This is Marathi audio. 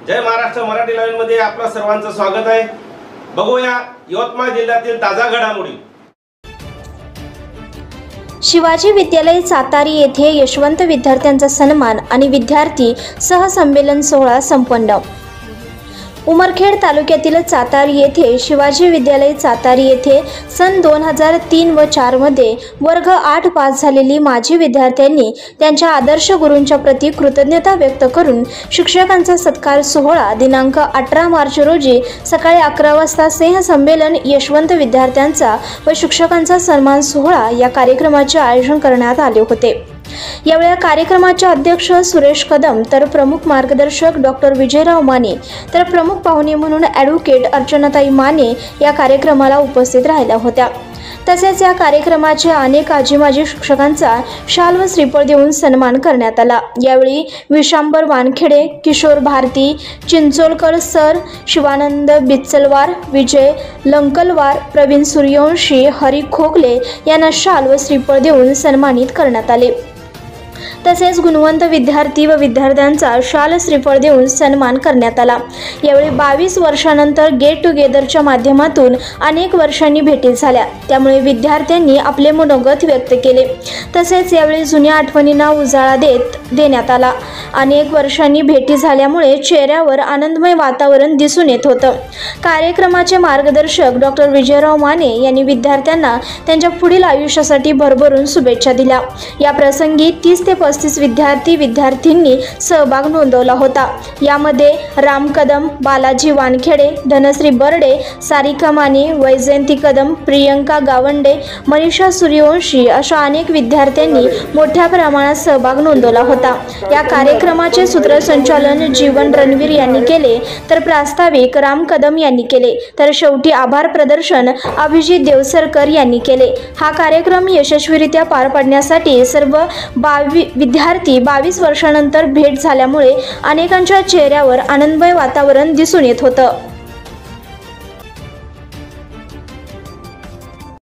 जय महाराष्ट्र मराठी लाईव्ह मध्ये आपल्या सर्वांचं स्वागत आहे। बघूया यवतमाळ जिल्ह्यातील ताजा घडामोडी। शिवाजी विद्यालय सातारी येथे यशवंत विद्यार्थ्यांचा सन्मान आणि विद्यार्थी सहसंमेलन सोहळा संपन्न। उमरखेड तालुक्यातील सातारी येथे शिवाजी विद्यालय सातारी येथे सन 2003 व 4 मध्ये वर्ग 8 पास झालेली माजी विद्यार्थ्यांनी त्यांच्या आदर्श गुरूंच्या प्रती कृतज्ञता व्यक्त करून शिक्षकांचा सत्कार सोहळा दिनांक 18 मार्च रोजी सकाळी 11 वाजता स्नेहसंमेलन यशवंत विद्यार्थ्यांचा व शिक्षकांचा सन्मान सोहळा या कार्यक्रमाचे आयोजन करण्यात आले होते। यावेळी कार्यक्रमाचे अध्यक्ष सुरेश कदम तर प्रमुख मार्गदर्शक डॉक्टर विजयराव माने तर प्रमुख पाहुणे म्हणून ॲडव्होकेट अर्चनाताई माने या कार्यक्रमाला उपस्थित राहिल्या होत्या। तसेच या कार्यक्रमाचे अनेक आजी-माजी शिक्षकांचा शाल व श्रीफळ देऊन सन्मान करण्यात आला। यावेळी विशांबर वानखेडे, किशोर भारती, चिंचोलकर सर, शिवानंद बिचलवार, विजय लंकलवार, प्रवीण सूर्यवंशी, हरी खोगले यांना शाल व श्रीफळ देऊन सन्मानित करण्यात आले। तसेच गुणवंत विद्यार्थी व विद्यार्थ्यांचा शाल श्रीफळ देऊन सन्मान करण्यात आला। यावेळी 22 वर्षांनंतर गेट टुगेदरच्या माध्यमातून अनेक वर्षांनी भेटी झाल्या, त्यामुळे विद्यार्थ्यांनी आपले मनोगत व्यक्त केले। तसेच यावेळी जुन्या आठवणींना उजाळा देण्यात आला। अनेक वर्षांनी भेटी झाल्यामुळे चेहऱ्यावर आनंदमय वातावरण दिसून येत होतं। कार्यक्रमाचे मार्गदर्शक डॉक्टर विजयराव माने यांनी विद्यार्थ्यांना त्यांच्या पुढील आयुष्यासाठी भरभरून शुभेच्छा दिल्या। या प्रसंगी 30 ते 35 विद्यार्थी-विद्यार्थींनी सहभाग नोंदवला होता। यामध्ये राम कदम, बालाजी वानखेडे, धनश्री बर्डे, सारिका माने, वैजयंती कदम, प्रियंका गावंडे, मनीषा सूर्यवंशी अशा अनेक विद्यार्थ्यांनी मोठ्या प्रमाणात सहभाग नोंदवला होता। या कार्यक्रमाचे सूत्रसंचालन जीवन रणवीर यांनी केले तर प्रास्ताविक राम कदम यांनी केले तर शेवटी आभार प्रदर्शन अभिजित देवसरकर यांनी केले। हा कार्यक्रम यशस्वीरित्या पार पाडण्यासाठी सर्व विद्यार्थी 22 वर्षांनंतर भेट झाल्यामुळे अनेकांच्या चेहऱ्यावर आनंदमय वातावरण दिसून येत होतं।